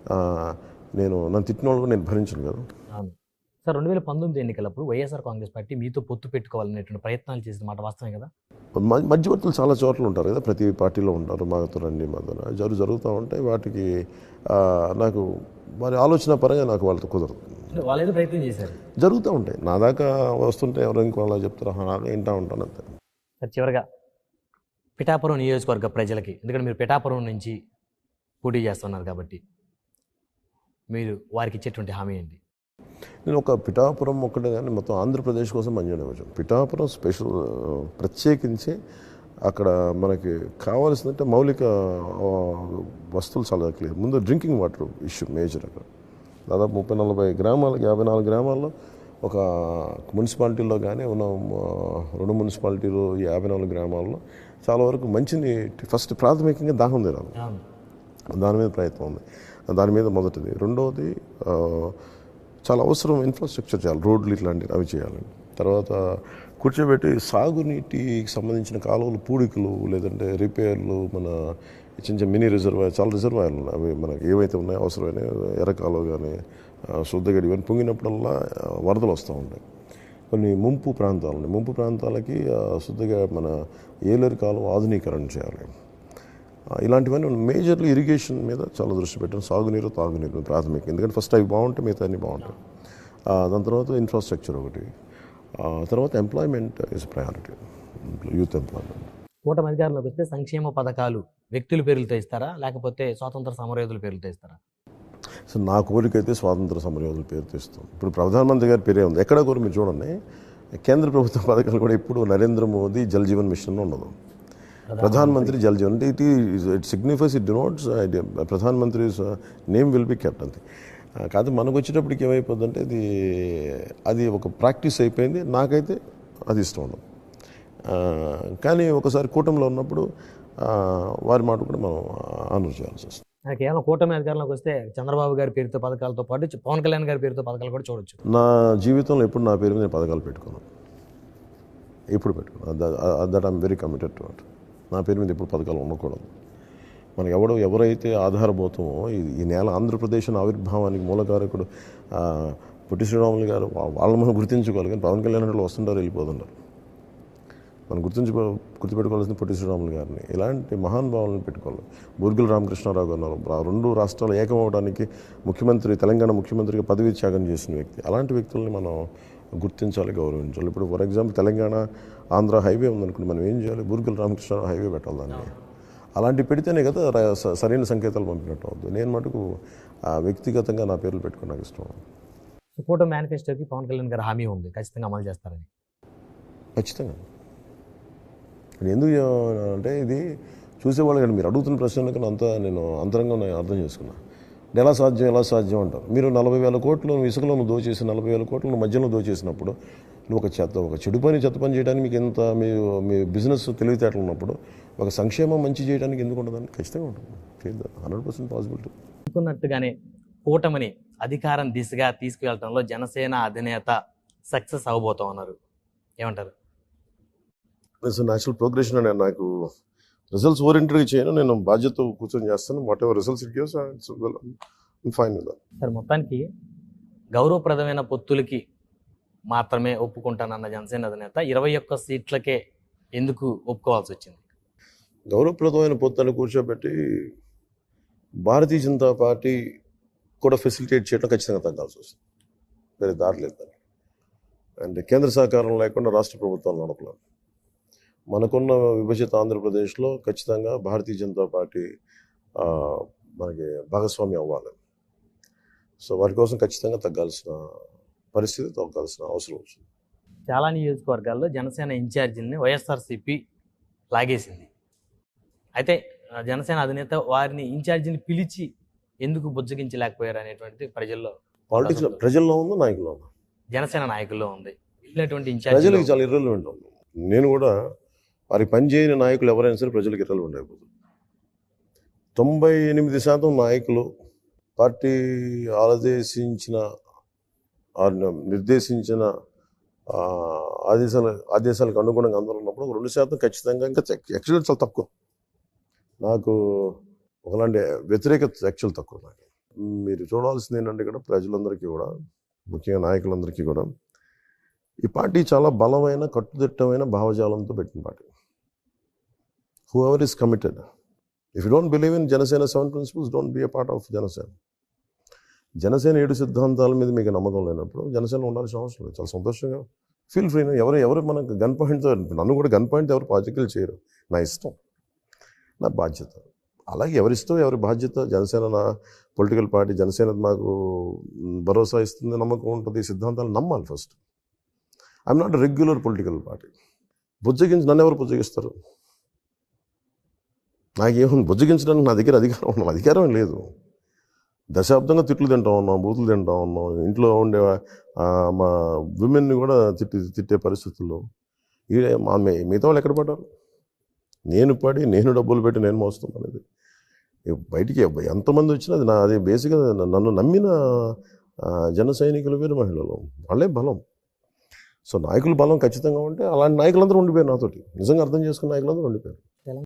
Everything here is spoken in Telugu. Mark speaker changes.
Speaker 1: నన్ను తిట్టిన వాళ్ళు కూడా నేను భరించను కదా.
Speaker 2: అవును సార్. 2019 ఎన్నికలప్పుడు వైఎస్ఆర్ కాంగ్రెస్ పార్టీ మీతో పొత్తు పెట్టుకోవాలనేటువంటి ప్రయత్నాలు చేసిన మాట వాస్తవమే కదా?
Speaker 1: మధ్యవర్తులు చాలా చోట్ల ఉంటారు కదా, ప్రతి పార్టీలో ఉంటారు. మాతో రండి మాతో జరుగుతూ ఉంటాయి. వాటికి నాకు వారి ఆలోచన పరంగా నాకు వాళ్ళతో కుదరదు.
Speaker 2: వాళ్ళు ప్రయత్నం చేశారు,
Speaker 1: జరుగుతూ ఉంటాయి. నా దాకా వస్తుంటే ఎవరో ఇంకో అలా చెప్తారు, వింటూ ఉంటాను అంతే.
Speaker 2: సార్ చివరిగా పిఠాపురం నియోజకవర్గ ప్రజలకి, ఎందుకంటే మీరు పిఠాపురం నుంచి పోటీ చేస్తున్నారు కాబట్టి, మీరు వారికి ఇచ్చేటువంటి హామీ ఏంటి?
Speaker 1: నేను ఒక పిఠాపురం ఒక్కటే కానీ మొత్తం ఆంధ్రప్రదేశ్ కోసం పనిచేయడం వచ్చాను. పిఠాపురం స్పెషల్ ప్రత్యేకించి అక్కడ మనకి కావాల్సిందంటే మౌలిక వస్తువులు చాలా క్లియర్. ముందు డ్రింకింగ్ వాటర్ ఇష్యూ మేజర్. అక్కడ దాదాపు 30-40 గ్రామాలు, 54 గ్రామాల్లో ఒక మున్సిపాలిటీలో కానీ ఉన్న 2 మున్సిపాలిటీలు 54 గ్రామాల్లో చాలా వరకు మంచినీటి ఫస్ట్ ప్రాథమికంగా దాహం తీరాలి. దాని మీద ప్రయత్నం ఉంది. దాని మీద మొదటిది. రెండవది చాలా అవసరం ఇన్ఫ్రాస్ట్రక్చర్ చేయాలి, రోడ్లు ఇట్లాంటివి అవి చేయాలి. తర్వాత కూర్చోబెట్టి సాగునీటికి సంబంధించిన కాలువలు పూడికలు లేదంటే రిపేర్లు, మన చిన్న మినీ రిజర్వాయర్, చాలా రిజర్వాయర్లు ఉన్నాయి. అవి మనకి ఏవైతే ఉన్నాయో అవసరమైన ఎర్రకాలువ కానీ శుద్ధగడి ఇవన్నీ పొంగినప్పుడల్లా వరదలు వస్తూ ఉంటాయి. కొన్ని ముంపు ప్రాంతాలకి శుద్ధగా మన ఏలేరు కాలువ ఆధునీకరణ చేయాలి. ఇలాంటివన్నీ మేజర్లీ ఇరిగేషన్ మీద చాలా దృష్టి పెట్టాను. సాగునీరు, తాగునీరు ప్రాథమిక, ఎందుకంటే ఫస్ట్ అవి బాగుంటాయి, మిగతా అన్నీ బాగుంటాయి. దాని తర్వాత ఇన్ఫ్రాస్ట్రక్చర్ ఒకటి, తర్వాత employment is priority, youth employment.
Speaker 2: కూటమి అధికారంలోకి వస్తే సంక్షేమ పథకాలు వ్యక్తుల పేర్లతో ఇస్తారా, లేకపోతే స్వాతంత్ర సమరయోధుల పేర్లతో ఇస్తారా?
Speaker 1: సో నా కోరిక అయితే స్వాతంత్ర సమరయోధుల పేరుతో ఇస్తాం. ఇప్పుడు ప్రధానమంత్రి గారి పేరే ఉంది. ఎక్కడ కోరి మీరు చూడండి, కేంద్ర ప్రభుత్వ పథకాలు కూడా ఇప్పుడు నరేంద్ర మోదీ జల్ జీవన్ మిషన్ ఉండదు, ప్రధానమంత్రి Jal Jeevan. It signifies, it denotes ప్రధానమంత్రి నేమ్ విల్ బి కెప్ట్ అంతే. కాదు మనకు వచ్చేటప్పటికి ఏమైపోద్దంటే అది ఒక ప్రాక్టీస్ అయిపోయింది. నాకైతే అది ఇష్టం ఉండదు. కానీ ఒకసారి కూటమిలో ఉన్నప్పుడు వారి మాట కూడా మనం ఆనర్ చేయాల్సి వస్తుంది.
Speaker 2: కేవలం కూటమి అధికారంలోకి వస్తే చంద్రబాబు గారి పేరుతో పథకాలతో పాటు పవన్ కళ్యాణ్ గారి పేరుతో పథకాలు కూడా చూడొచ్చు.
Speaker 1: నా జీవితంలో ఎప్పుడు నా పేరు మీద నేను పథకాలు పెట్టుకున్నాను, ఎప్పుడు పెట్టుకున్నాను. That I'm very committed to it. నా పేరు మీద ఎప్పుడు పథకాలు ఉండకూడదు. మనకి ఎవరైతే ఆధారభూతమో ఈ నేల ఆంధ్రప్రదేశ్ ఆవిర్భావానికి మూలకారకుడు పొట్టి శ్రీరాములు గారు, వాళ్ళని మనం గుర్తించుకోవాలి. కానీ పవన్ కళ్యాణ్ గారు వస్తుంటారు, వెళ్ళిపోతుంటారు. మనం గుర్తుపెట్టుకోవాల్సింది పొట్టి శ్రీరాములు గారిని. ఇలాంటి మహానుభావులను పెట్టుకోవాలి. బూర్గుల రామకృష్ణారావు గారు 2 రాష్ట్రాలు ఏకమవడానికి తెలంగాణ ముఖ్యమంత్రిగా పదవి త్యాగం చేసిన వ్యక్తి. అలాంటి వ్యక్తుల్ని మనం గుర్తించాలి, గౌరవించాలి. ఇప్పుడు for example Telangana Andhra highway ఉందనుకోండి, మనం ఏం చేయాలి? బూర్గుల రామకృష్ణారావు హైవే పెట్టాలి దాన్ని. అలాంటివి పెడితేనే కదా సరైన సంకేతాలు పంపినట్టు అవుతుంది. నేను మటుకు వ్యక్తిగతంగా నా పేర్లు పెట్టుకుని నాకు ఇష్టం.
Speaker 2: కూటమి మేనిఫెస్టోకి పవన్ కళ్యాణ్ గారు హామీ ఉంది, ఖచ్చితంగా అమలు చేస్తారని.
Speaker 1: ఖచ్చితంగా. ఎందుకు అంటే ఇది చూసేవాళ్ళు కానీ మీరు అడుగుతున్న ప్రశ్నలకు నేను అంతరంగా అర్థం చేసుకున్నా. ఎలా సాధ్యం అంటారు. మీరు 40,000 కోట్లు ఇసుకలో దోచేసి 40,000 కోట్లు మధ్యలో దోచేసినప్పుడు నువ్వు ఒక చెడు పని చెత్త పని చేయడానికి మీకు ఎంత మీ బిజినెస్ తెలివితేటలు ఉన్నప్పుడు ఒక సంక్షేమం మంచి చేయడానికి ఎందుకు ఉండదని? ఖచ్చితంగా ఉంటుంది. 100% పాసిబిలిటీ.
Speaker 2: అనుకున్నట్టుగానే కూటమిని అధికారం దిశగా తీసుకువెళ్ళడంలో జనసేన అధినేత సక్సెస్ అవబోతా ఉన్నారు, ఏమంటారు?
Speaker 1: నేచురల్ ప్రోగ్రెషన్ అని నాకు రిజల్ట్స్ ఓరియంటెడ్గా చేయను. నేను బాధ్యత కూర్చొని చేస్తాను. What ever results it gives fine with that.
Speaker 2: Sir మొత్తానికి గౌరవప్రదమైన పొత్తులకి మాత్రమే ఒప్పుకుంటానన్న జనసేన అధినేత 21 సీట్లకే ఎందుకు ఒప్పుకోవాల్సి వచ్చింది?
Speaker 1: గౌరవప్రదమైన పొత్తులను కూర్చోబెట్టి భారతీయ జనతా పార్టీ కూడా ఫెసిలిటేట్ చేయడం ఖచ్చితంగా తగ్గాల్సి వస్తుంది. వేరే దారి లేదు. అండ్ కేంద్ర సహకారం లేకుండా రాష్ట్ర ప్రభుత్వాలు నడపలేదు. మనకున్న విభజిత ఆంధ్రప్రదేశ్లో ఖచ్చితంగా భారతీయ జనతా పార్టీ మనకి భాగస్వామ్యం అవ్వాలి. సో వాటి కోసం ఖచ్చితంగా తగ్గాల్సిన అవసరం వచ్చింది.
Speaker 2: చాలా నియోజకవర్గాల్లో జనసేన ఇన్ఛార్జిని వైఎస్ఆర్సీపీ లాగేసింది. అయితే జనసేన అధినేత వారిని ఇన్ఛార్జిని పిలిచి ఎందుకు బుజ్జగించలేకపోయారు అనేటువంటిది
Speaker 1: ప్రజల్లో ఉందో నాయకుల్లో ఉందో?
Speaker 2: జనసేన నాయకుల్లో ఉంది.
Speaker 1: ప్రజలకు చాలా ఇర్రెలవెంట్ ఉంది. నేను కూడా వారి పనిచేయని నాయకులు ఎవరైనా సరే ప్రజలకు ఇర్రెలవెంట్ అయిపోతుంది. 98% నాయకులు పార్టీ నిర్దేశించిన ఆదేశాలకు అనుగుణంగా అందరూ ఉన్నప్పుడు 2% ఖచ్చితంగా, ఇంకా యాక్చువల్గా చాలా తక్కువ. నాకు ఒకలాంటి వ్యతిరేకత యాక్చువల్ తక్కువ నాకు. మీరు చూడాల్సింది ఏంటంటే ఇక్కడ ప్రజలందరికీ కూడా, ముఖ్యంగా నాయకులందరికీ కూడా, ఈ పార్టీ చాలా బలమైన కట్టుదిట్టమైన భావజాలంతో పెట్టిన party. Whoever is committed. If you don't believe in Janasena 7 principles, don't be a part of Janasena. Janasena 7 సిద్ధాంతాల మీద మీకు నమ్మకం లేనప్పుడు జనసేన ఉండాల్సిన అవసరం లేదు. చాలా సంతోషంగా ఫీల్ ఫ్రీ. ఎవరు మనకు గన్ పాయింట్తో, నన్ను కూడా గన్ పాయింట్ ఎవరు పాజిటివ్ చేయరు. నా ఇష్టం, నా బాధ్యత. అలాగే ఎవరిష్టం ఎవరి బాధ్యత. జనసేన నా పొలిటికల్ పార్టీ, జనసేన మాకు భరోసా ఇస్తుంది, నమ్మకం ఉంటుంది, సిద్ధాంతాలు నమ్మాలి first. I'm not regular political party. బుజ్జగించి నన్ను ఎవరు బుజ్జగిస్తారు? నాకేముంది బుజ్జగించడానికి? నా దగ్గర అధికారం ఉన్నాం, అధికారం లేదు. దశాబ్దంగా తిట్లు తింటా ఉన్నాం, బూతులు తింటా ఉన్నాం. ఇంట్లో ఉండే మా విమెన్ని కూడా తిట్టే పరిస్థితుల్లో మిగతా వాళ్ళు ఎక్కడ పడ్డారు? నేను డబ్బులు పెట్టి నేను మోస్తాం అనేది బయటికి ఎంతమంది వచ్చినా అది బేసిక్గా నన్ను నమ్మిన జన సైనికులు వీరు మహిళలు, వాళ్ళే బలం. సో నాయకుల బలం ఖచ్చితంగా ఉంటే అలాంటి నాయకులందరూ ఉండిపోయారు నాతోటి. నిజంగా అర్థం చేసుకున్న నాయకులందరూ ఉండిపోయారు.